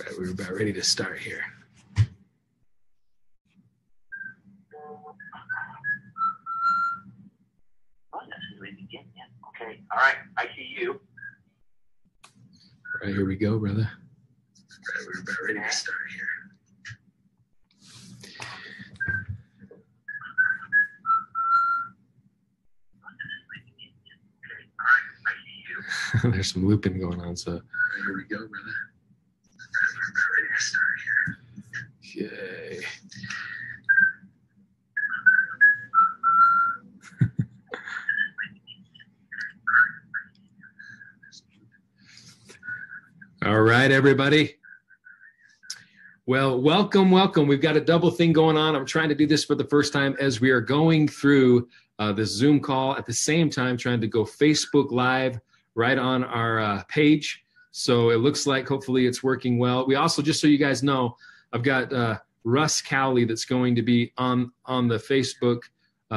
Right, we're about ready to start here. Okay, all right, I see you. All right, here we go, brother. Right, we're about ready to start here. There's some looping going on, so here we go, brother. We're about ready to start here. Yay. All right, everybody. Well, welcome. We've got a double thing going on. I'm trying to do this for the first time as we are going through this Zoom call at the same time, trying to go Facebook Live right on our page. So it looks like hopefully it's working well. We also, just so you guys know, I've got Russ Cowley that's going to be on the Facebook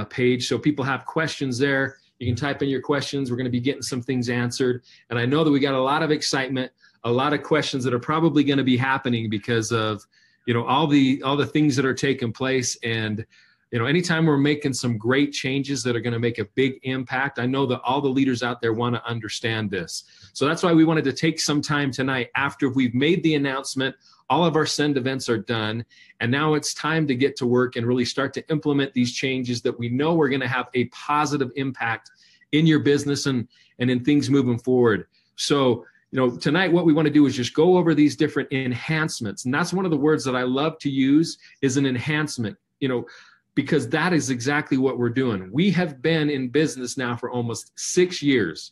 page. So people have questions there. You can type in your questions. We're going to be getting some things answered. And I know that we got a lot of excitement, a lot of questions that are probably going to be happening because of, you know, all the things that are taking place. And, you know, anytime we're making some great changes that are going to make a big impact, I know that all the leaders out there want to understand this. So that's why we wanted to take some time tonight after we've made the announcement, all of our send events are done, and now it's time to get to work and really start to implement these changes that we know are going to have a positive impact in your business and in things moving forward. So, you know, tonight what we want to do is just go over these different enhancements. And that's one of the words that I love to use is an enhancement, you know, because that is exactly what we're doing. We have been in business now for almost 6 years.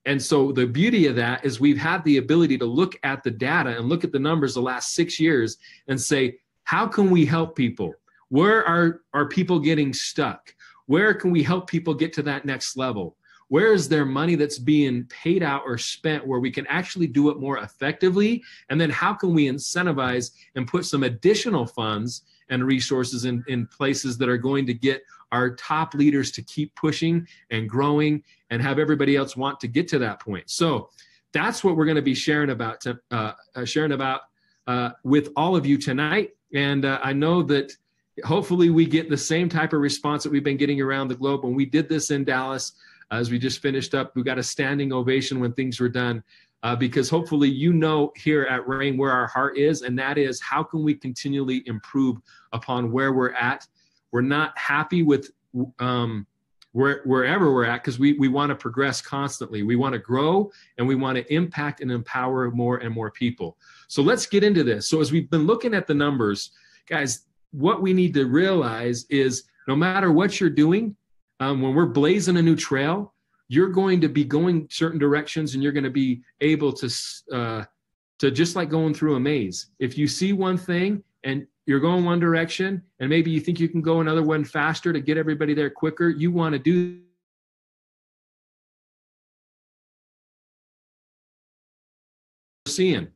And so the beauty of that is we've had the ability to look at the data and look at the numbers the last 6 years and say, how can we help people? Where are people getting stuck? Where can we help people get to that next level? Where is there money that's being paid out or spent where we can actually do it more effectively? And then how can we incentivize and put some additional funds and resources in places that are going to get our top leaders to keep pushing and growing and have everybody else want to get to that point? So that's what we're going to be sharing about with all of you tonight. And I know that hopefully we get the same type of response that we've been getting around the globe. When we did this in Dallas, as we just finished up, we got a standing ovation when things were done. Because hopefully you know here at Rain where our heart is, and that is how can we continually improve upon where we're at. We're not happy with wherever we're at because we want to progress constantly. We want to grow and we want to impact and empower more and more people. So let's get into this. So as we've been looking at the numbers, guys, what we need to realize is no matter what you're doing, when we're blazing a new trail, you're going to be going certain directions and you're going to be able to just like going through a maze. If you see one thing and you're going one direction and maybe you think you can go another one faster to get everybody there quicker, you want to do seeing.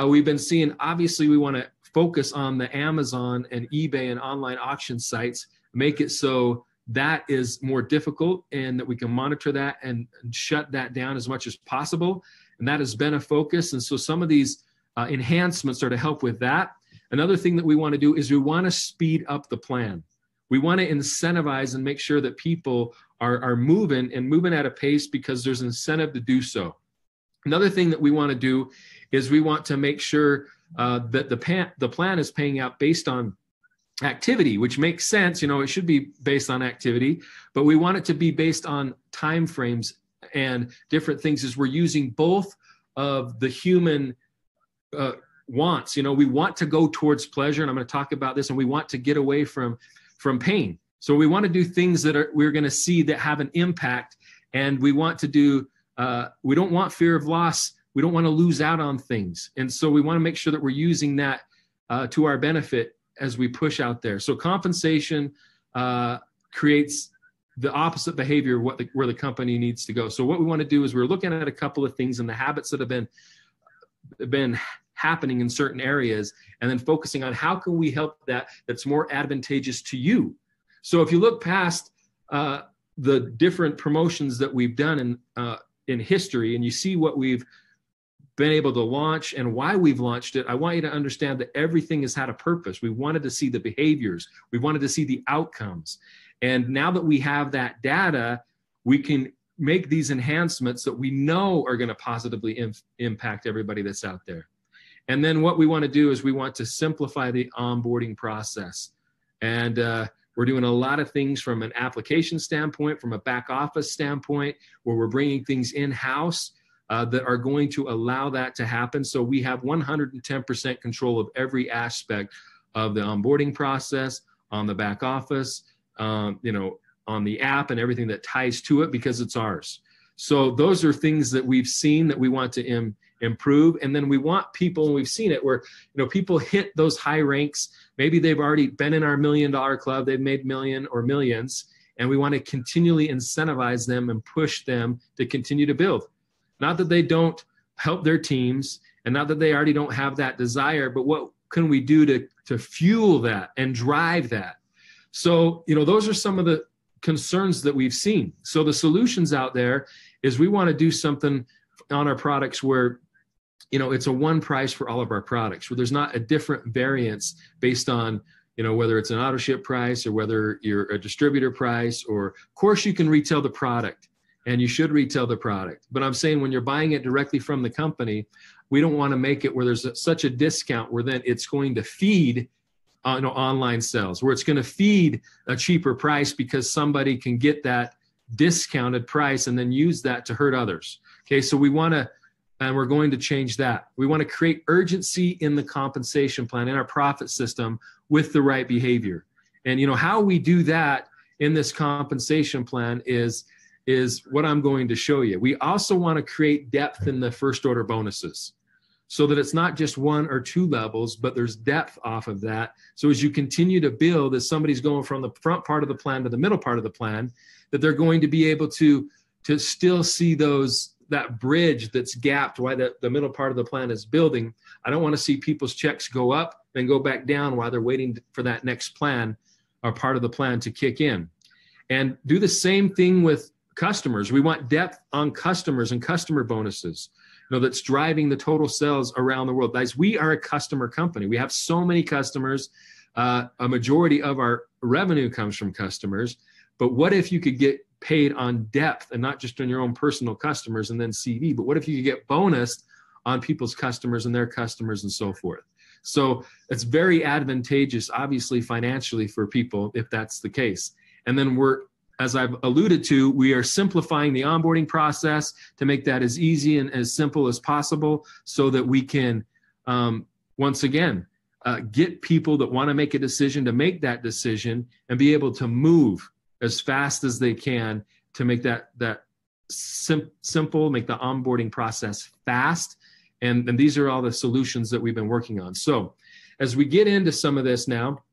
We've been seeing, obviously we want to focus on the Amazon and eBay and online auction sites, make it so that is more difficult and that we can monitor that and shut that down as much as possible. And that has been a focus. And so some of these enhancements are to help with that. Another thing that we want to do is we want to speed up the plan. We want to incentivize and make sure that people are moving at a pace because there's incentive to do so. Another thing that we want to do is we want to make sure that the plan is paying out based on activity, which makes sense. You know, it should be based on activity, but we want it to be based on time frames and different things as we're using both of the human wants. You know, we want to go towards pleasure, and I'm going to talk about this, and we want to get away from pain. So we want to do things that we're going to see that have an impact, and we want to do, we don't want fear of loss. We don't want to lose out on things. And so we want to make sure that we're using that to our benefit as we push out there. So compensation creates the opposite behavior of where the company needs to go. So what we want to do is we're looking at a couple of things and the habits that have been happening in certain areas, and then focusing on how can we help that's more advantageous to you. So if you look past the different promotions that we've done in history, and you see what we've been able to launch and why we've launched it, I want you to understand that everything has had a purpose. We wanted to see the behaviors. We wanted to see the outcomes. And now that we have that data, we can make these enhancements that we know are going to positively impact everybody that's out there. And then what we want to do is we want to simplify the onboarding process. And we're doing a lot of things from an application standpoint, from a back office standpoint, where we're bringing things in-house that are going to allow that to happen. So we have 110% control of every aspect of the onboarding process, on the back office, on the app and everything that ties to it, because it's ours. So those are things that we've seen that we want to improve. And then we want people, and we've seen it where, people hit those high ranks. Maybe they've already been in our $1 million club. They've made million or millions, and we want to continually incentivize them and push them to continue to build. Not that they don't help their teams, and not that they already don't have that desire, but what can we do to fuel that and drive that? So, those are some of the concerns that we've seen. So the solutions out there is we want to do something on our products where, it's a one price for all of our products, where there's not a different variance based on, whether it's an auto ship price or whether you're a distributor price, or of course you can retail the product. And you should retail the product. But I'm saying when you're buying it directly from the company, we don't want to make it where there's such a discount where then it's going to feed online sales, where it's going to feed a cheaper price because somebody can get that discounted price and then use that to hurt others. Okay, so we want to, and we're going to change that. We want to create urgency in the compensation plan, in our profit system, with the right behavior. And how we do that in this compensation plan is what I'm going to show you. We also want to create depth in the first order bonuses so that it's not just 1 or 2 levels, but there's depth off of that. So as you continue to build, as somebody's going from the front part of the plan to the middle part of the plan, that they're going to be able to still see that bridge that's gapped while the middle part of the plan is building. I don't want to see people's checks go up and go back down while they're waiting for that next plan or part of the plan to kick in. And do the same thing with customers. We want depth on customers and customer bonuses, that's driving the total sales around the world. Guys, we are a customer company. We have so many customers. A majority of our revenue comes from customers. But what if you could get paid on depth and not just on your own personal customers and then CV, but what if you could get bonused on people's customers and their customers and so forth? So it's very advantageous, obviously, financially for people if that's the case. And then as I've alluded to, we are simplifying the onboarding process to make that as easy and as simple as possible so that we can, once again, get people that want to make a decision to make that decision and be able to move as fast as they can to make that simple, make the onboarding process fast. And these are all the solutions that we've been working on. So as we get into some of this now,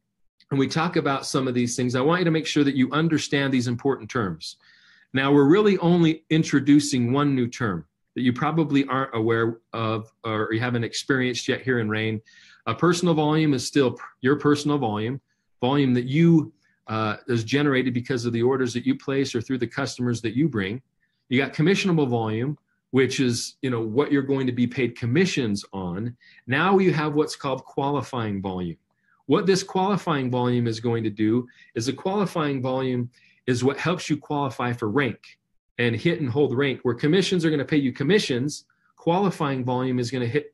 and we talk about some of these things, I want you to make sure that you understand these important terms. Now, we're really only introducing one new term that you probably aren't aware of or you haven't experienced yet here in RAIN. Personal volume is still your personal volume that you is generated because of the orders that you place or through the customers that you bring. You got commissionable volume, which is what you're going to be paid commissions on. Now you have what's called qualifying volume. What this qualifying volume is going to do is the qualifying volume is what helps you qualify for rank and hit and hold rank, where commissions are going to pay you commissions. Qualifying volume is going to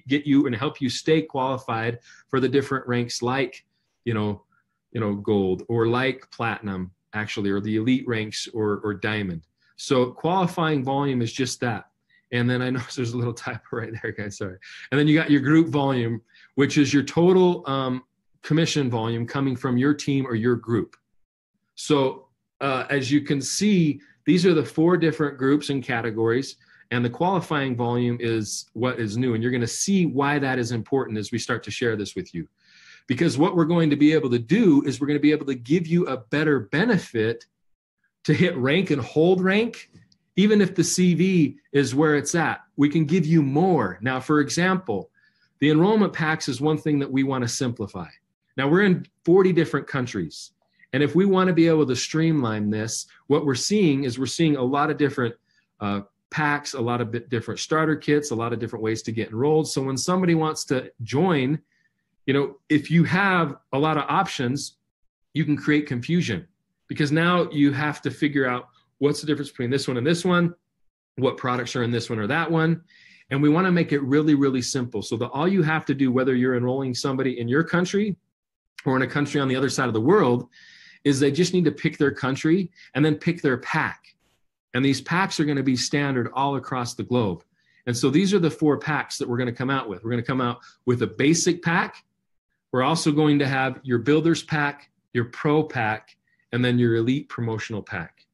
get you and help you stay qualified for the different ranks like, gold or like platinum, actually, or the elite ranks or diamond. So qualifying volume is just that. And then I know there's a little typo right there, guys, sorry. And then you got your group volume, which is your total commission volume coming from your team or your group. So as you can see, these are the 4 different groups and categories, and the qualifying volume is what is new. And you're going to see why that is important as we start to share this with you. Because what we're going to be able to do is we're going to be able to give you a better benefit to hit rank and hold rank. Even if the CV is where it's at, we can give you more. Now, for example, the enrollment packs is one thing that we want to simplify. Now, we're in 40 different countries. And if we want to be able to streamline this, what we're seeing is we're seeing a lot of different packs, a lot of different starter kits, a lot of different ways to get enrolled. So when somebody wants to join, if you have a lot of options, you can create confusion, because now you have to figure out what's the difference between this one and this one, what products are in this one or that one. And we want to make it really, really simple, so that all you have to do, whether you're enrolling somebody in your country or in a country on the other side of the world, is they just need to pick their country and then pick their pack. And these packs are going to be standard all across the globe. And so these are the 4 packs that we're going to come out with. We're going to come out with a basic pack. We're also going to have your builder's pack, your pro pack, and then your elite promotional pack.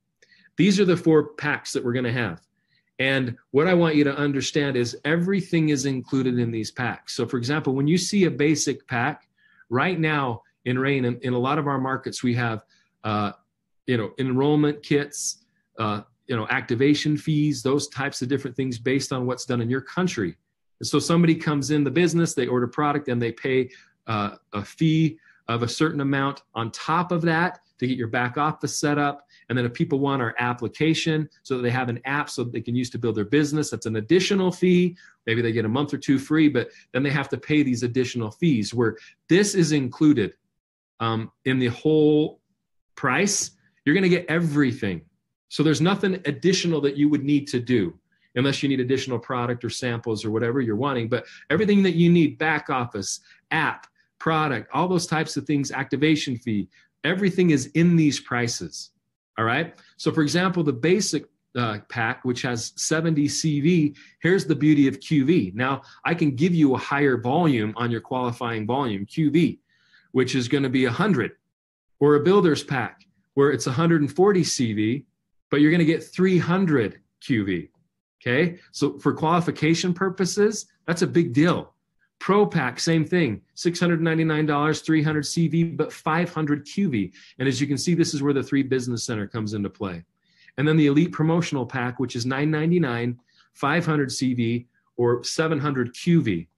These are the 4 packs that we're going to have. And what I want you to understand is everything is included in these packs. So for example, when you see a basic pack, right now in RAIN, in a lot of our markets, we have, enrollment kits, activation fees, those types of different things based on what's done in your country. And so somebody comes in the business, they order product, and they pay a fee of a certain amount on top of that to get your back office set up. And then if people want our application so that they have an app so that they can use to build their business, that's an additional fee. Maybe they get a month or 2 free, but then they have to pay these additional fees, where this is included in the whole price. You're going to get everything. So there's nothing additional that you would need to do unless you need additional product or samples or whatever you're wanting. But everything that you need, back office, app, product, all those types of things, activation fee, everything is in these prices. All right. So for example, the basic pack, which has 70 CV, here's the beauty of QV. Now I can give you a higher volume on your qualifying volume, QV, which is going to be 100, or a builder's pack where it's 140 CV, but you're going to get 300 QV. Okay. So for qualification purposes, that's a big deal. Pro pack, same thing, $699, 300 CV, but 500 QV. And as you can see, this is where the 3 Business Center comes into play. And then the Elite Promotional Pack, which is $999, 500 CV, or 700 QV.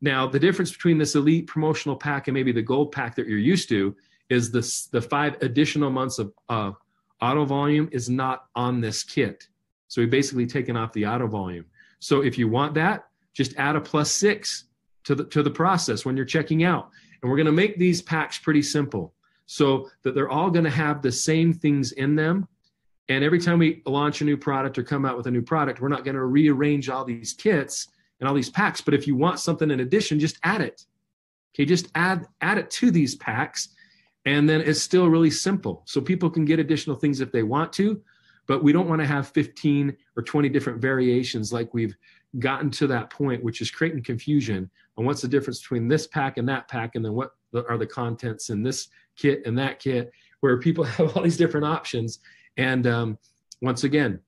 Now, the difference between this Elite Promotional Pack and maybe the Gold Pack that you're used to is the 5 additional months of auto volume is not on this kit. So we've basically taken off the auto volume. So if you want that, just add a +6 to the process when you're checking out. And we're going to make these packs pretty simple so that they're all going to have the same things in them. And every time we launch a new product or come out with a new product, we're not going to rearrange all these kits and all these packs. But if you want something in addition, just add it. Okay, just add it to these packs. And then it's still really simple. So people can get additional things if they want to, but we don't want to have 15 or 20 different variations like we've gotten to that point, which is creating confusion on what's the difference between this pack and that pack, and then what are the contents in this kit and that kit, where people have all these different options. And once again,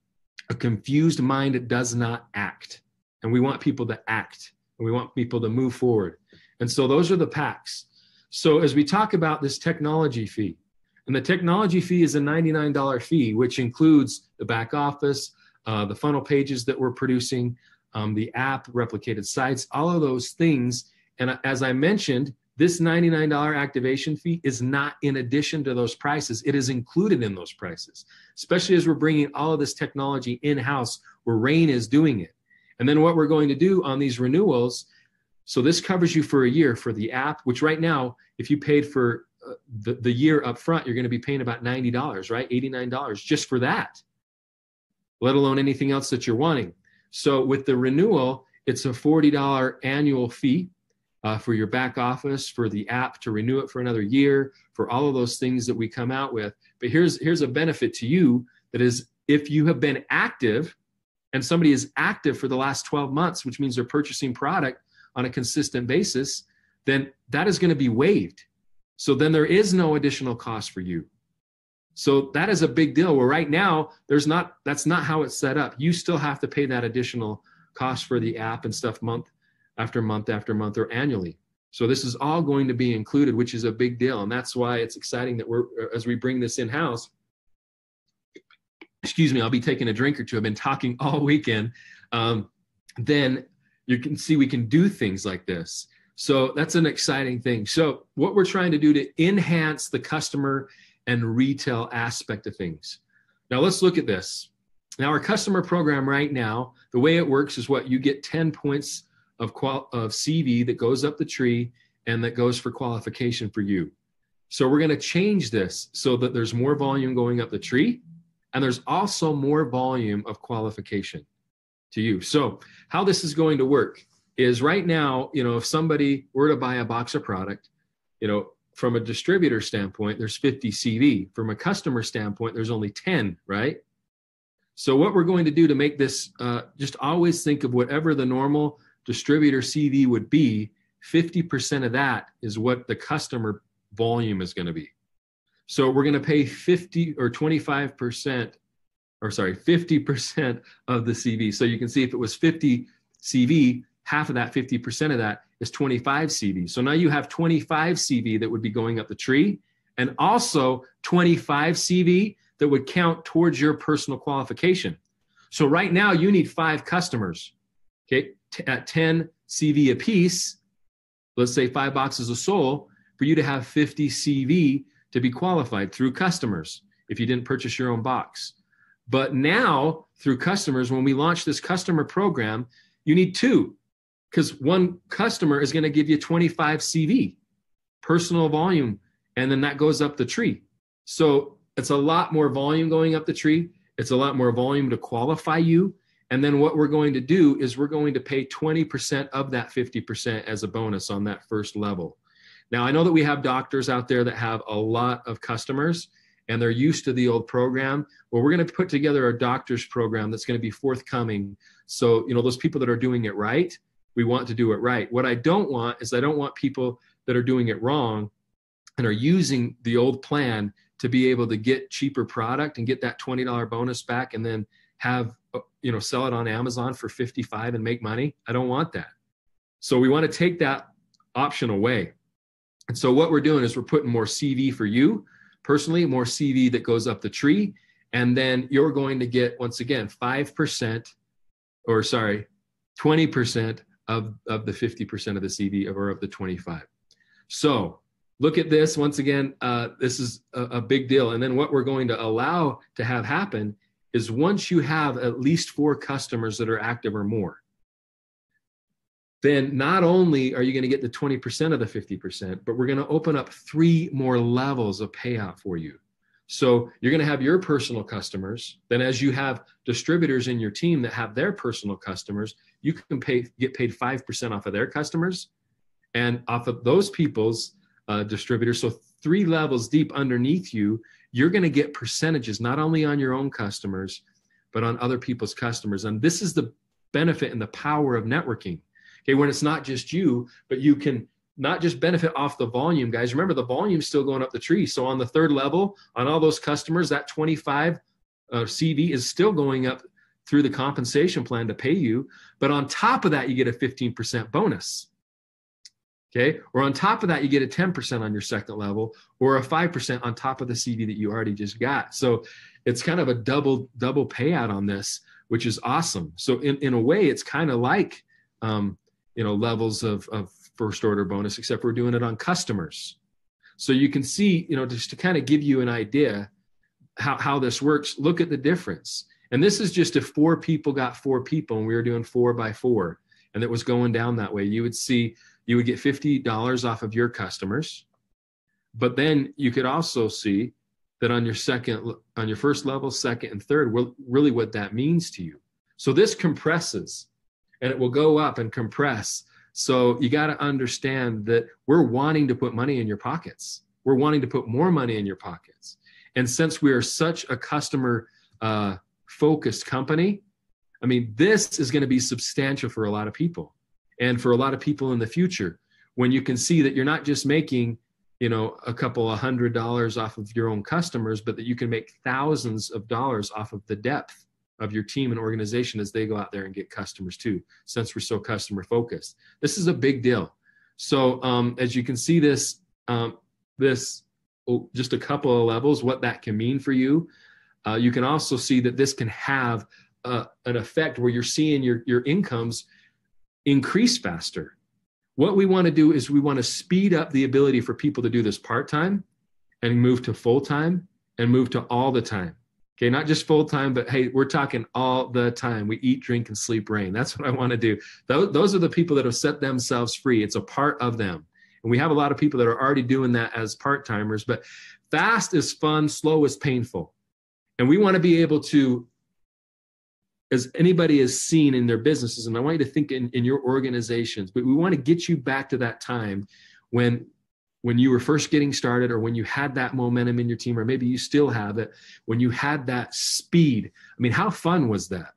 a confused mind does not act. And we want people to act, and we want people to move forward. And so those are the packs. So as we talk about this technology fee, and the technology fee is a $99 fee, which includes the back office, the funnel pages that we're producing, the app, replicated sites, all of those things. And as I mentioned, this $99 activation fee is not in addition to those prices. It is included in those prices, especially as we're bringing all of this technology in-house where RAIN is doing it. And then what we're going to do on these renewals, so this covers you for a year for the app, which right now, if you paid for the year up front, you're going to be paying about $90, right? $89 just for that, let alone anything else that you're wanting. So with the renewal, it's a $40 annual fee for your back office, for the app to renew it for another year, for all of those things that we come out with. But here's a benefit to you, that is, if you have been active and somebody is active for the last 12 months, which means they're purchasing product on a consistent basis, then that is going to be waived. So then there is no additional cost for you. So that is a big deal. Where right now, that's not how it's set up. You still have to pay that additional cost for the app and stuff month after month after month, or annually. So this is all going to be included, which is a big deal. And that's why it's exciting that as we bring this in-house, excuse me, I'll be taking a drink or two. I've been talking all weekend. Then you can see we can do things like this. So that's an exciting thing. So what we're trying to do to enhance the customer and retail aspect of things. Now let's look at this. Now, our customer program right now, the way it works is what you get 10 points of CV that goes up the tree and that goes for qualification for you. So we're going to change this so that there's more volume going up the tree and there's also more volume of qualification to you. So how this is going to work is right now, if somebody were to buy a box of product, from a distributor standpoint, there's 50 CV. From a customer standpoint, there's only 10, right? So what we're going to do to make this, just always think of whatever the normal distributor CV would be, 50% of that is what the customer volume is going to be. So we're going to pay 50% of the CV. So you can see if it was 50 CV, half of that, 50% of that is 25 CV. So now you have 25 CV that would be going up the tree and also 25 CV that would count towards your personal qualification. So right now you need 5 customers, okay, at 10 CV apiece, let's say 5 boxes of Soul, for you to have 50 CV to be qualified through customers if you didn't purchase your own box. But now through customers, when we launch this customer program, you need 2 because one customer is going to give you 25 CV, personal volume, and then that goes up the tree. So it's a lot more volume going up the tree. It's a lot more volume to qualify you. And then what we're going to do is we're going to pay 20% of that 50% as a bonus on that first level. Now, I know that we have doctors out there that have a lot of customers and they're used to the old program. Well, we're going to put together a doctor's program that's going to be forthcoming. So, those people that are doing it right, we want to do it right. What I don't want is I don't want people that are doing it wrong and are using the old plan to be able to get cheaper product and get that $20 bonus back and then have, sell it on Amazon for $55 and make money. I don't want that. So we want to take that option away. And so what we're doing is we're putting more CV for you personally, more CV that goes up the tree. And then you're going to get, once again, 20% of the 50% of the CV or of the 25. So look at this. Once again, this is a big deal. And then what we're going to allow to have happen is once you have at least 4 customers that are active or more, then not only are you going to get the 20% of the 50%, but we're going to open up 3 more levels of payout for you. So you're going to have your personal customers. Then as you have distributors in your team that have their personal customers, you can get paid 5% off of their customers and off of those people's distributors. So 3 levels deep underneath you, you're going to get percentages, not only on your own customers, but on other people's customers. And this is the benefit and the power of networking. Okay, when it's not just you, but you can not just benefit off the volume, guys. Remember, the volume's still going up the tree. So on the 3rd level, on all those customers, that 25 CV is still going up through the compensation plan to pay you. But on top of that, you get a 15% bonus. Okay, or on top of that, you get a 10% on your 2nd level or a 5% on top of the CV that you already just got. So it's kind of a double payout on this, which is awesome. So in a way, it's kind of like, levels of first order bonus, except we're doing it on customers. So you can see, just to kind of give you an idea how this works, look at the difference. And this is just if 4 people got 4 people and we were doing 4 by 4 and it was going down that way, you would get $50 off of your customers. But then you could also see that on your 1st level, 2nd, and 3rd, really what that means to you. So this compresses and it will go up and compress. So you got to understand that we're wanting to put money in your pockets. We're wanting to put more money in your pockets. And since we are such a customer focused company, this is going to be substantial for a lot of people. And for a lot of people in the future, when you can see that you're not just making, a couple of $100 off of your own customers, but that you can make thousands of dollars off of the depth of your team and organization as they go out there and get customers too, since we're so customer focused. This is a big deal. So as you can see just a couple of levels, what that can mean for you. You can also see that this can have an effect where you're seeing your incomes increase faster. What we want to do is we want to speed up the ability for people to do this part-time and move to full-time and move to all the time. Okay, not just full-time, but hey, we're talking all the time. We eat, drink, and sleep rain. That's what I want to do. Those are the people that have set themselves free. It's a part of them. And we have a lot of people that are already doing that as part-timers, but fast is fun, slow is painful. And we want to be able to, as anybody has seen in their businesses, and I want you to think in your organizations, but we want to get you back to that time when you were first getting started, or when you had that momentum in your team, or maybe you still have it, when you had that speed. I mean, how fun was that?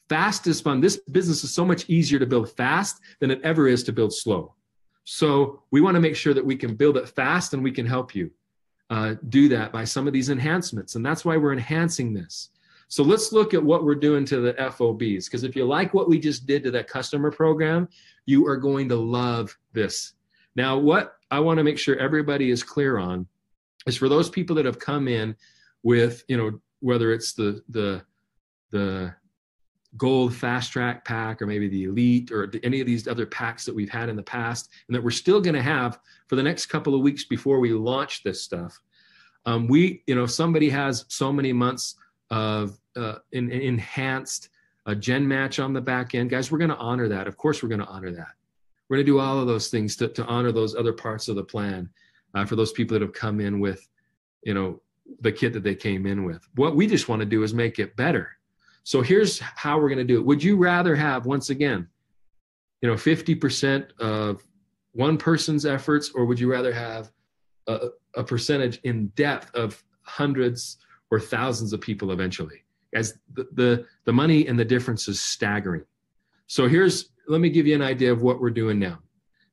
Fast is fun. This business is so much easier to build fast than it ever is to build slow. So we want to make sure that we can build it fast, and we can help you do that by some of these enhancements. And that's why we're enhancing this. So let's look at what we're doing to the FOBs, because if you like what we just did to that customer program, you are going to love this. Now, what I want to make sure everybody is clear on is for those people that have come in with, whether it's the gold fast track pack, or maybe the elite, or any of these other packs that we've had in the past, and that we're still going to have for the next couple of weeks before we launch this stuff. Somebody has so many months of enhanced gen match on the back end. Guys, we're going to honor that. Of course, we're going to honor that. We're going to do all of those things to honor those other parts of the plan for those people that have come in with, the kit that they came in with. What we just want to do is make it better. So here's how we're going to do it. Would you rather have, once again, 50% of one person's efforts, or would you rather have a percentage in depth of hundreds or thousands of people eventually? As the money and the difference is staggering. So let me give you an idea of what we're doing now.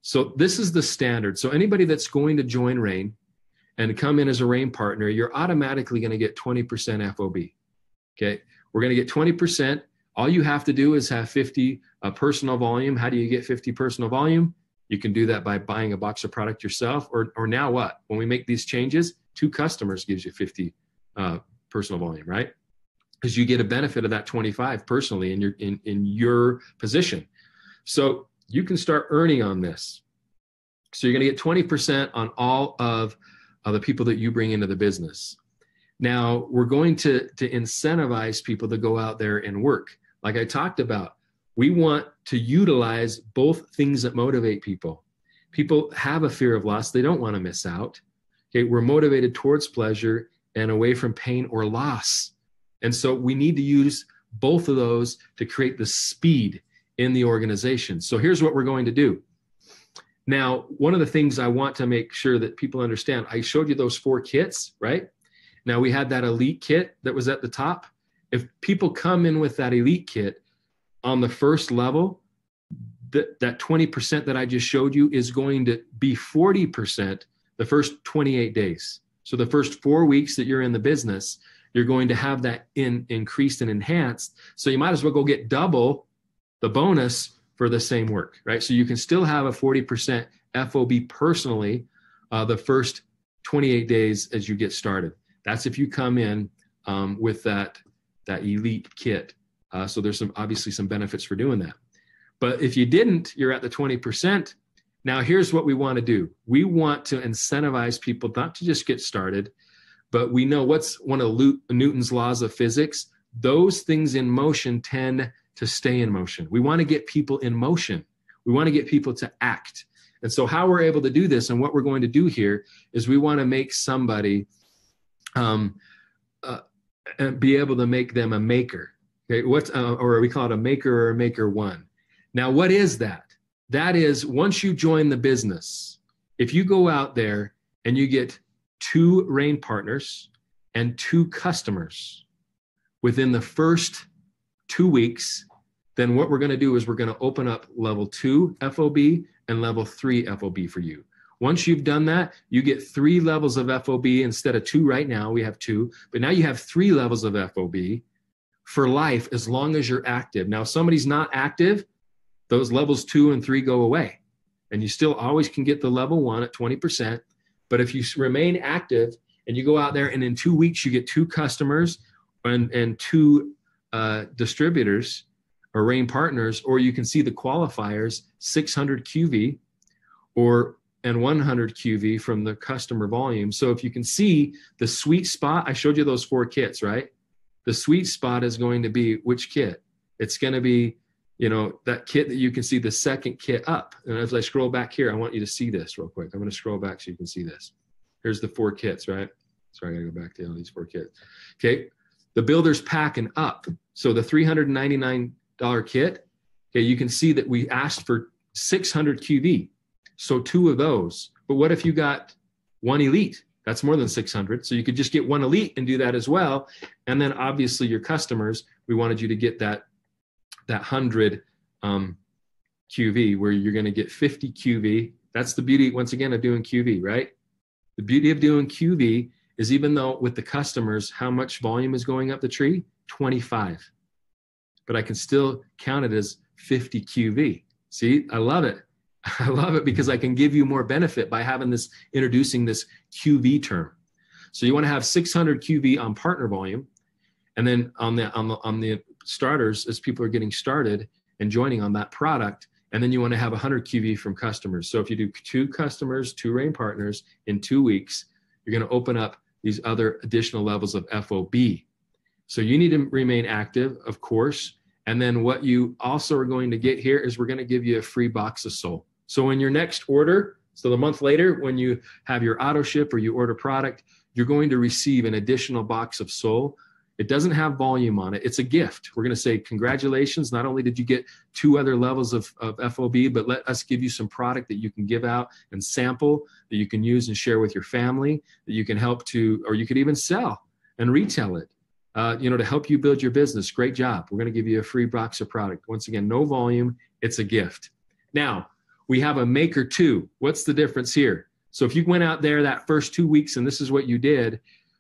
So this is the standard. So anybody that's going to join RAIN and come in as a RAIN partner, you're automatically going to get 20% FOB. Okay, we're going to get 20%. All you have to do is have 50 personal volume. How do you get 50 personal volume? You can do that by buying a box of product yourself, or now what? When we make these changes, 2 customers gives you 50 personal volume, right? Because you get a benefit of that 25 personally in your position. So you can start earning on this. So you're going to get 20% on all of the people that you bring into the business. Now, we're going to incentivize people to go out there and work. Like I talked about, we want to utilize both things that motivate people. People have a fear of loss. They don't want to miss out. Okay, we're motivated towards pleasure and away from pain or loss. And so we need to use both of those to create the speed in the organization. So here's what we're going to do. Now, one of the things I want to make sure that people understand, I showed you those 4 kits, right? Now we had that elite kit that was at the top. If people come in with that elite kit on the first level, that 20% that I just showed you is going to be 40% the first 28 days. So the first 4 weeks that you're in the business, you're going to have that increased and enhanced. So you might as well go get double the bonus for the same work, right? So you can still have a 40% FOB personally the first 28 days as you get started. That's if you come in with that elite kit. So there's obviously some benefits for doing that. But if you didn't, you're at the 20%. Now here's what we want to do. We want to incentivize people not to just get started, but we know what's one of Newton's laws of physics. Those things in motion tend to stay in motion. We want to get people in motion. We want to get people to act. And so how we're able to do this, and what we're going to do here, is we want to make somebody be able to make them a maker. Okay, or we call it a maker or a maker one. Now, what is that? That is, once you join the business, if you go out there and you get 2 RAIN partners and 2 customers within the first 2 weeks, then what we're going to do is we're going to open up level 2 FOB and level 3 FOB for you. Once you've done that, you get 3 levels of FOB instead of 2 right now. We have 2, but now you have 3 levels of FOB for life as long as you're active. Now, if somebody's not active, those levels 2 and 3 go away, and you still always can get the level 1 at 20%. But if you remain active and you go out there and in 2 weeks you get 2 customers and 2 distributors or RAIN partners, or you can see the qualifiers, 600 QV and 100 QV from the customer volume. So if you can see the sweet spot, I showed you those 4 kits, right? the sweet spot is going to be which kit? It's going to be, that kit that you can see the second kit up. And as I scroll back here, I want you to see this real quick. I'm going to scroll back so you can see this. Here's the 4 kits, right? Sorry, I got to go back to all these 4 kits. Okay. The builder's pack and up. So the $399 kit, okay, you can see that we asked for 600 QV. So 2 of those. But what if you got 1 elite? That's more than 600. So you could just get 1 elite and do that as well. And then obviously your customers, we wanted you to get that 100 QV where you're going to get 50 QV. That's the beauty, once again, of doing QV, right? The beauty of doing QV is even though with the customers, how much volume is going up the tree? 25. But I can still count it as 50 QV. See, I love it. I love it because I can give you more benefit by introducing this QV term. So you want to have 600 QV on partner volume. And then on the starters, as people are getting started and joining on that product, and then you want to have 100 QV from customers. So if you do 2 customers, 2 RAIN partners in 2 weeks, you're going to open up these other additional levels of FOB. So you need to remain active, of course. And then what you also are going to get here is we're going to give you a free box of Soul. So in your next order, so the month later, when you have your auto ship or you order product, you're going to receive an additional box of Soul. It doesn't have volume on it. It's a gift. We're going to say, congratulations. Not only did you get 2 other levels of FOB, but let us give you some product that you can give out and sample, that you can use and share with your family, that you can help to, or you could even sell and retail it, to help you build your business. Great job. We're going to give you a free box of product. Once again, no volume. It's a gift. Now, we have a maker 2. What's the difference here? So if you went out there that first 2 weeks and this is what you did,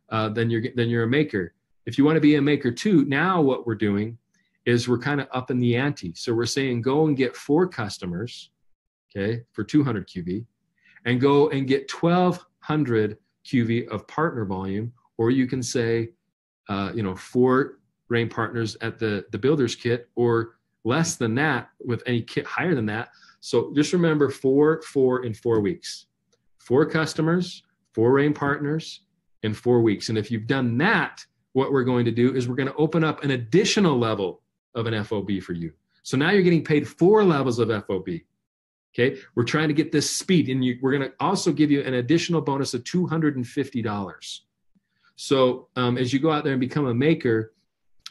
then you're a maker. If you want to be a maker 2, now what we're doing is we're kind of upping the ante. So we're saying go and get 4 customers, okay, for 200 QV, and go and get 1,200 QV of partner volume, or you can say, 4 RAIN partners at the builder's kit, or less than that with any kit higher than that. So just remember 4 in 4 weeks. 4 customers, 4 RAIN partners in 4 weeks. And if you've done that, what we're going to do is we're going to open up an additional level of an FOB for you. So now you're getting paid 4 levels of FOB. Okay, we're trying to get this speed, and we're going to also give you an additional bonus of $250. So as you go out there and become a maker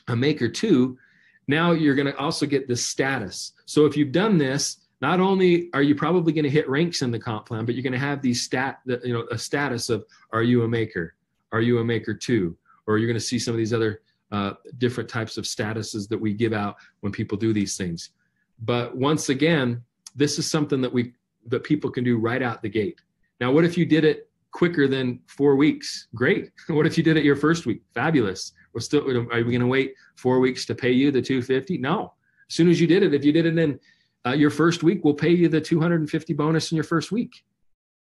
2, now you're going to also get this status. So if you've done this, not only are you probably going to hit ranks in the comp plan, but you're going to have these a status of, are you a maker? Are you a maker 2? Or you're going to see some of these other different types of statuses that we give out when people do these things. But once again, this is something that people can do right out the gate. Now, what if you did it quicker than 4 weeks? Great. What if you did it your first week? Fabulous. Are we going to wait 4 weeks to pay you the $250? No. As soon as you did it, if you did it in your first week, we'll pay you the $250 bonus in your first week.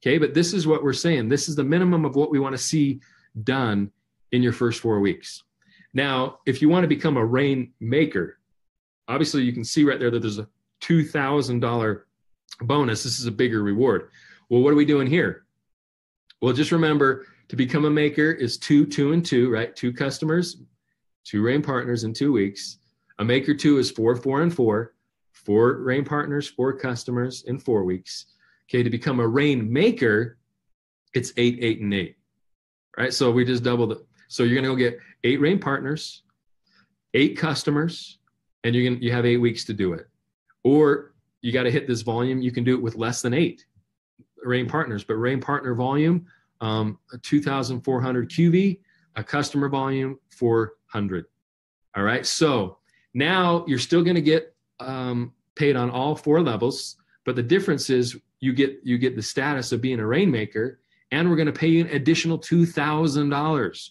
Okay, but this is what we're saying. This is the minimum of what we want to see done in your first 4 weeks. Now, if you want to become a RAIN maker, obviously you can see right there that there's a $2,000 bonus. This is a bigger reward. Well, what are we doing here? Well, just remember, to become a maker is 2, 2, and 2, right? 2 customers, 2 RAIN partners in 2 weeks. A maker 2 is 4, 4, and 4. 4 RAIN partners, 4 customers in 4 weeks. Okay, to become a RAIN maker, it's 8, 8, and 8. Right? So we just doubled it. So you're going to go get 8 RAIN partners, 8 customers, and you have 8 weeks to do it. Or you got to hit this volume. You can do it with less than 8 RAIN partners, but RAIN partner volume, 2,400 QV, a customer volume 400. All right. So now you're still going to get paid on all 4 levels, but the difference is you get the status of being a RAIN maker, and we're going to pay you an additional $2,000.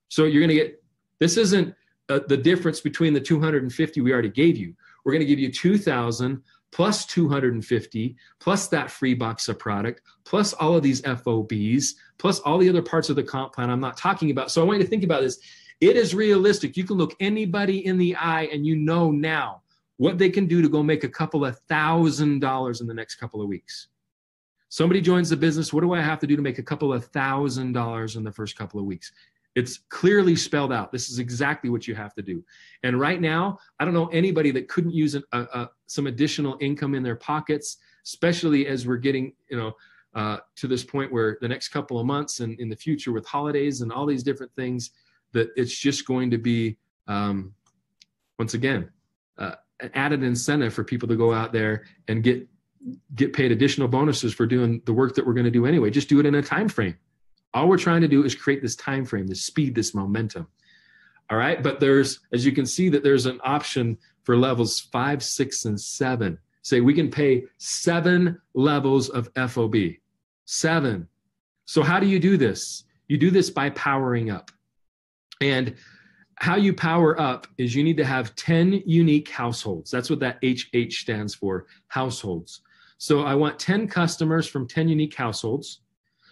So you're going to get, this isn't the difference between the 250 we already gave you. We're going to give you 2,000 plus 250 plus that free box of product plus all of these FOBs plus all the other parts of the comp plan I'm not talking about. So I want you to think about this. It is realistic. You can look anybody in the eye and you know now what they can do to go make a couple of $1,000 in the next couple of weeks. Somebody joins the business. What do I have to do to make a couple of $1,000 in the first couple of weeks? It's clearly spelled out. This is exactly what you have to do. And right now, I don't know anybody that couldn't use some additional income in their pockets, especially as we're getting, to this point where the next couple of months and in the future with holidays and all these different things, that it's just going to be, once again, an added incentive for people to go out there and get paid additional bonuses for doing the work that we're going to do anyway. Just do it in a time frame. All we're trying to do is create this time frame, this speed, this momentum. All right. But there's, as you can see, that there's an option for levels 5, 6, and 7. Say we can pay 7 levels of FOB. 7. So how do you do this? You do this by powering up. And how you power up is you need to have 10 unique households. That's what that HH stands for, households. So I want 10 customers from 10 unique households.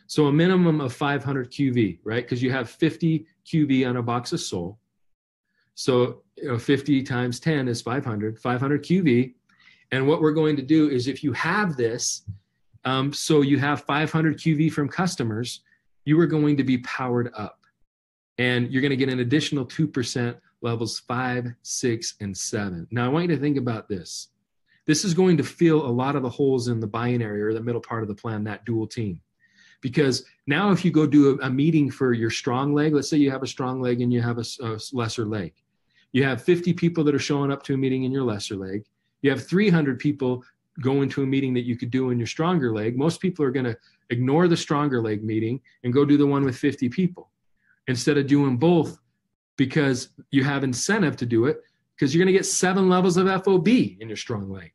So a minimum of 500 QV, right? Because you have 50 QV on a box of Sol. So 50 times 10 is 500 QV. And what we're going to do is if you have this, so you have 500 QV from customers, you are going to be powered up. And you're going to get an additional 2% levels 5, 6, and 7. Now, I want you to think about this. This is going to fill a lot of the holes in the binary or the middle part of the plan, that dual team. Because now if you go do a meeting for your strong leg, let's say you have a strong leg and you have a lesser leg. You have 50 people that are showing up to a meeting in your lesser leg. You have 300 people going to a meeting that you could do in your stronger leg. Most people are going to ignore the stronger leg meeting and go do the one with 50 people instead of doing both, because you have incentive to do it, because you're going to get 7 levels of FOB in your strong leg.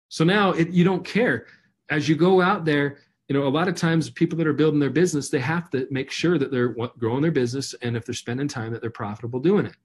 So now you don't care. As you go out there, a lot of times people that are building their business, they have to make sure that they're growing their business, and if they're spending time, that they're profitable doing it.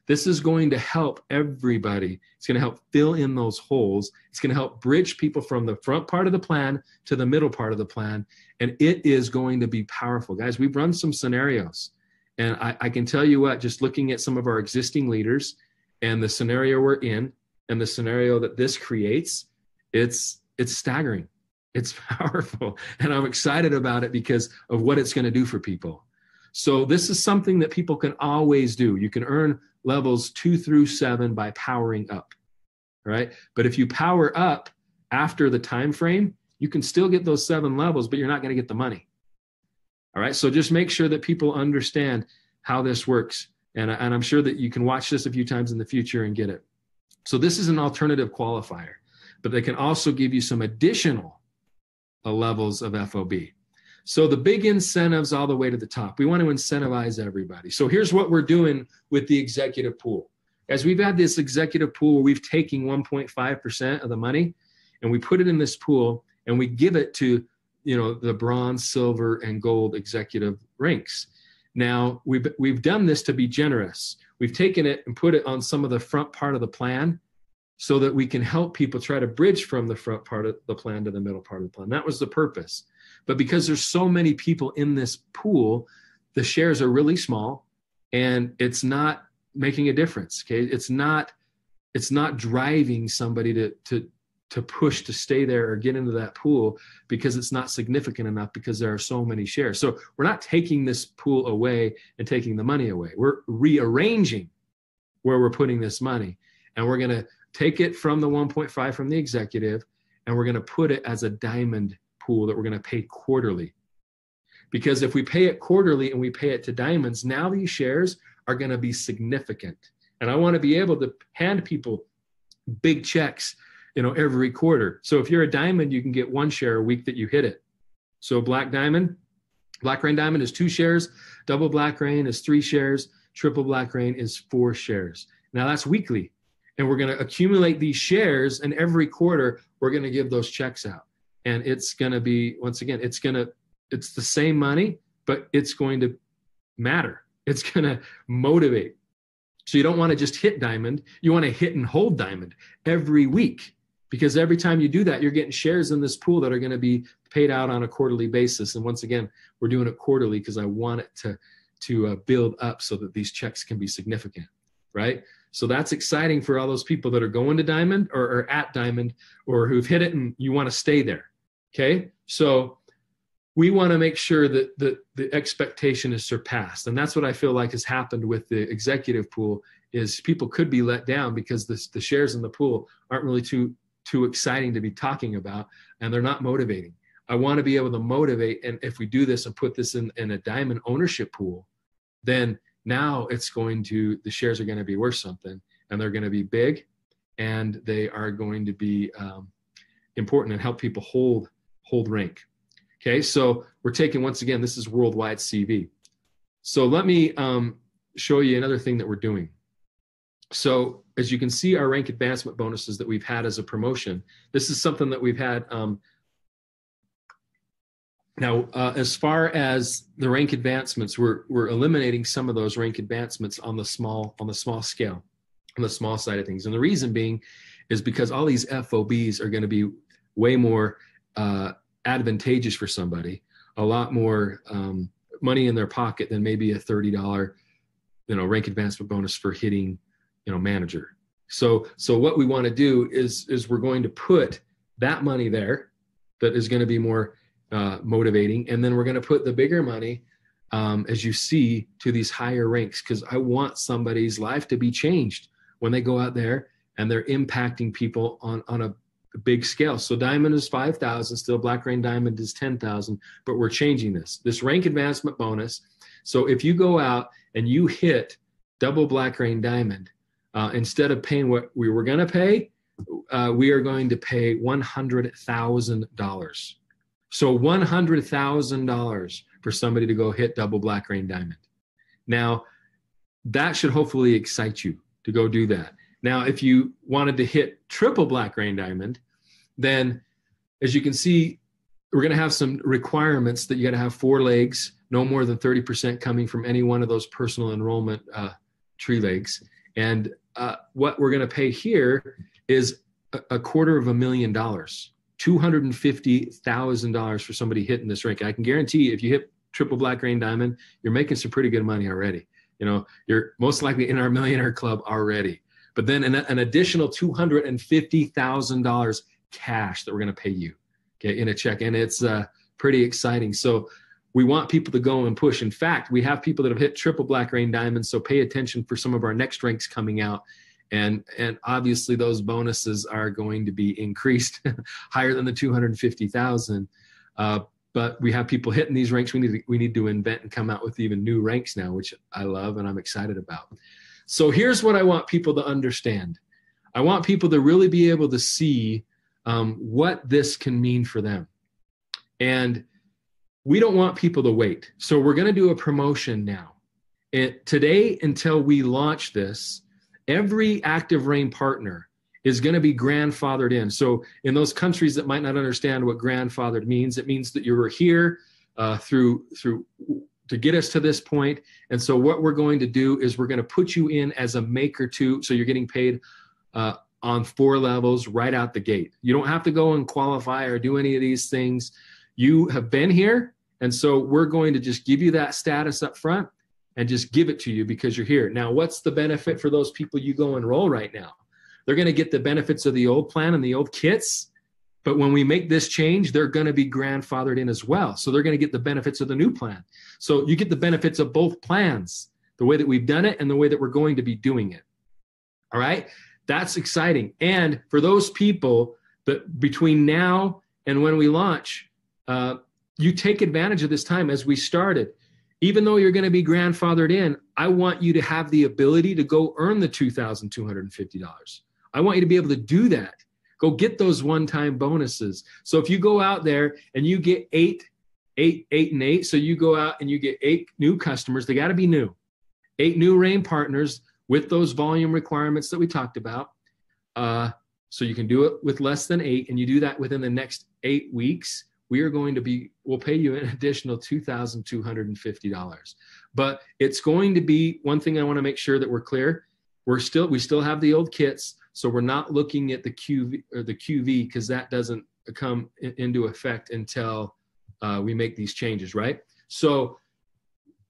This is going to help everybody. It's going to help fill in those holes. It's going to help bridge people from the front part of the plan to the middle part of the plan. And it is going to be powerful. Guys, we've run some scenarios. And I can tell you what, just looking at some of our existing leaders and the scenario we're in and the scenario that this creates, it's staggering. It's powerful. And I'm excited about it because of what it's going to do for people. So this is something that people can always do. You can earn levels 2 through 7 by powering up, right? But if you power up after the time frame, you can still get those 7 levels, but you're not going to get the money. All right. So just make sure that people understand how this works. And I'm sure that you can watch this a few times in the future and get it. So this is an alternative qualifier, but they can also give you some additional levels of FOB. So the big incentives all the way to the top. We want to incentivize everybody. So here's what we're doing with the executive pool. As we've had this executive pool where we've taken 1.5% of the money and we put it in this pool and we give it to, the bronze, silver, and gold executive ranks. Now, we've done this to be generous. We've taken it and put it on some of the front part of the plan so that we can help people try to bridge from the front part of the plan to the middle part of the plan. That was the purpose. But because there's so many people in this pool, the shares are really small and it's not making a difference. Okay. It's not driving somebody to push to stay there or get into that pool because it's not significant enough because there are so many shares. So we're not taking this pool away and taking the money away. We're rearranging where we're putting this money, and we're going to take it from the 1.5 from the executive, and we're going to put it as a diamond pool that we're going to pay quarterly. Because if we pay it quarterly and we pay it to diamonds, now these shares are going to be significant. And I want to be able to hand people big checks, every quarter. So if you're a diamond, you can get 1 share a week that you hit it. So black rain diamond is 2 shares, double black rain is 3 shares, triple black rain is 4 shares. Now that's weekly. And we're going to accumulate these shares, and every quarter we're going to give those checks out. And it's going to be, once again, it's the same money, but it's going to matter. It's going to motivate. So you don't want to just hit diamond. You want to hit and hold diamond every week, because every time you do that, you're getting shares in this pool that are going to be paid out on a quarterly basis. And once again, we're doing it quarterly because I want it to build up so that these checks can be significant, right? So that's exciting for all those people that are going to diamond or at diamond or who've hit it and you want to stay there. Okay. So we want to make sure that the expectation is surpassed. And that's what I feel like has happened with the executive pool is people could be let down because the shares in the pool aren't really too exciting to be talking about, and they're not motivating. I want to be able to motivate. And if we do this and put this in a diamond ownership pool, then now the shares are going to be worth something, and they're going to be big, and they are going to be important and help people hold rank. Okay, so we're taking, once again, this is worldwide CV. So let me show you another thing that we're doing. So as you can see, our rank advancement bonuses that we've had as a promotion, this is something that we've had. Now, as far as the rank advancements, we're eliminating some of those rank advancements on the small scale, on the small side of things. And the reason being is because all these FOBs are going to be way more advantageous for somebody, a lot more money in their pocket than maybe a $30, rank advancement bonus for hitting, manager. So what we want to do is we're going to put that money there that is going to be more motivating. And then we're going to put the bigger money, as you see, to these higher ranks, because I want somebody's life to be changed when they go out there and they're impacting people on a big scale. So diamond is 5,000, still black rain diamond is 10,000, but we're changing this rank advancement bonus. So if you go out and you hit double black rain diamond, instead of paying what we were going to pay, we are going to pay $100,000. So $100,000 for somebody to go hit double black rain diamond. Now, that should hopefully excite you to go do that. Now, if you wanted to hit triple black rain diamond, then as you can see, we're going to have some requirements that you got to have 4 legs, no more than 30% coming from any one of those personal enrollment tree legs. And what we're going to pay here is $250,000, $250,000 for somebody hitting this rank. I can guarantee you, if you hit triple black rain diamond, you're making some pretty good money already. You're most likely in our millionaire club already. But then an additional $250,000 cash that we're going to pay you, okay, in a check. And it's pretty exciting. So we want people to go and push. In fact, we have people that have hit triple black rain diamonds. So pay attention for some of our next ranks coming out. And obviously those bonuses are going to be increased higher than the 250,000. But we have people hitting these ranks. We need to invent and come out with even new ranks now, which I love and I'm excited about. So here's what I want people to understand. I want people to really be able to see what this can mean for them. And we don't want people to wait. So we're going to do a promotion now. Today, until we launch this, every active rain partner is going to be grandfathered in. So in those countries that might not understand what grandfathered means, it means that you were here through to get us to this point. And so what we're going to do is we're going to put you in as a maker too. So you're getting paid on 4 levels right out the gate. You don't have to go and qualify or do any of these things. You have been here. And so we're going to just give you that status up front and just give it to you because you're here. Now, what's the benefit for those people you go enroll right now? They're going to get the benefits of the old plan and the old kits. But when we make this change, they're going to be grandfathered in as well. So they're going to get the benefits of the new plan. So you get the benefits of both plans, the way that we've done it and the way that we're going to be doing it. All right? That's exciting. And for those people that between now and when we launch, you take advantage of this time as we started. Even though you're going to be grandfathered in, I want you to have the ability to go earn the $2,250. I want you to be able to do that. Go get those one-time bonuses. So if you go out there and you get 8, and 8, so you go out and you get 8 new customers, they got to be new. 8 new rain partners with those volume requirements that we talked about. So you can do it with less than 8, and you do that within the next 8 weeks. We'll pay you an additional $2,250. But it's going to be, one thing I want to make sure that we're clear, we still have the old kits. So we're not looking at the QV because that doesn't come into effect until we make these changes, right? So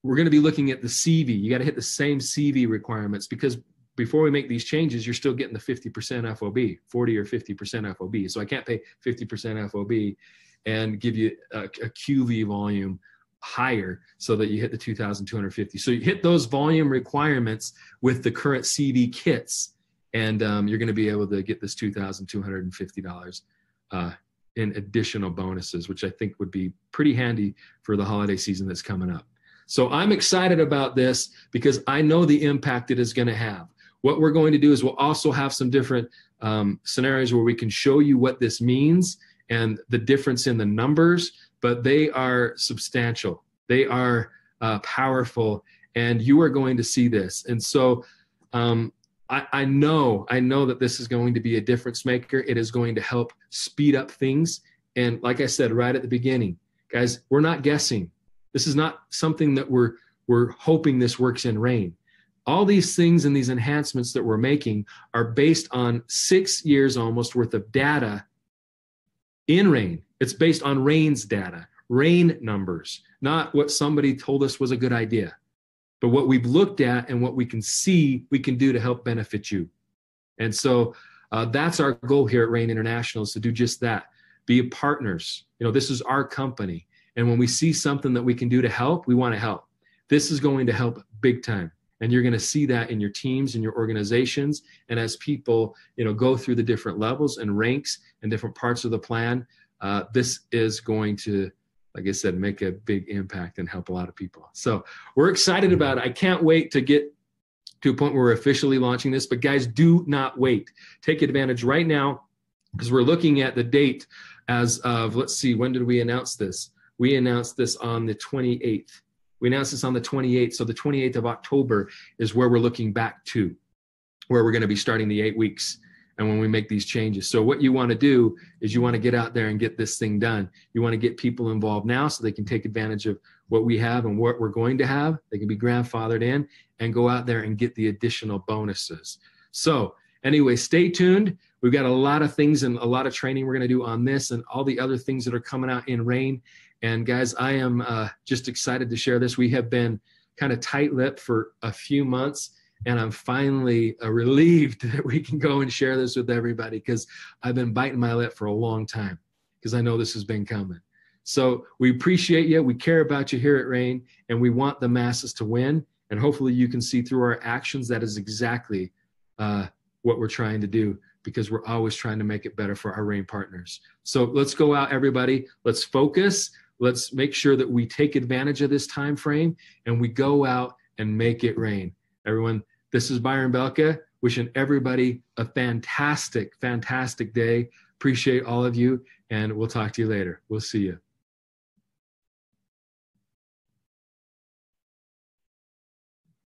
we're going to be looking at the CV. You got to hit the same CV requirements because before we make these changes, you're still getting the 50% FOB, 40 or 50% FOB. So I can't pay 50% FOB and give you a QV volume higher so that you hit the 2,250. So you hit those volume requirements with the current CV kits, and you're going to be able to get this $2,250 in additional bonuses, which I think would be pretty handy for the holiday season that's coming up. So I'm excited about this because I know the impact it is going to have. What we're going to do is we'll also have some different scenarios where we can show you what this means and the difference in the numbers, but they are substantial. They are powerful, and you are going to see this. And so I know that this is going to be a difference maker. It is going to help speed up things. And like I said right at the beginning, guys, we're not guessing. This is not something that we're hoping this works in rain. All these things and these enhancements that we're making are based on 6 years almost worth of data in rain. It's based on rain's data, rain numbers, not what somebody told us was a good idea, but what we've looked at and what we can see we can do to help benefit you. And so that's our goal here at Rain International, is to do just that. Be partners. This is our company. And when we see something that we can do to help, we want to help. This is going to help big time. And you're going to see that in your teams and your organizations. And as people, go through the different levels and ranks and different parts of the plan, this is going to, like I said, make a big impact and help a lot of people. So we're excited about it. I can't wait to get to a point where we're officially launching this. But guys, do not wait. Take advantage right now, because we're looking at the date as of, let's see, when did we announce this? We announced this on the 28th. We announced this on the 28th. So the 28th of October is where we're looking back to, where we're going to be starting the 8 weeks and when we make these changes. So what you want to do is you want to get out there and get this thing done. You want to get people involved now so they can take advantage of what we have and what we're going to have. They can be grandfathered in and go out there and get the additional bonuses. So anyway, stay tuned. We've got a lot of things and a lot of training we're going to do on this and all the other things that are coming out in Rain. And guys, I am just excited to share this. We have been kind of tight-lipped for a few months, and I'm finally relieved that we can go and share this with everybody, because I've been biting my lip for a long time because I know this has been coming. So we appreciate you. We care about you here at Rain, and we want the masses to win. And hopefully you can see through our actions that is exactly what we're trying to do, because we're always trying to make it better for our Rain partners. So let's go out, everybody. Let's focus. Let's make sure that we take advantage of this time frame and we go out and make it rain. Everyone, this is Byron Belka, wishing everybody a fantastic, fantastic day. Appreciate all of you, and we'll talk to you later. We'll see you.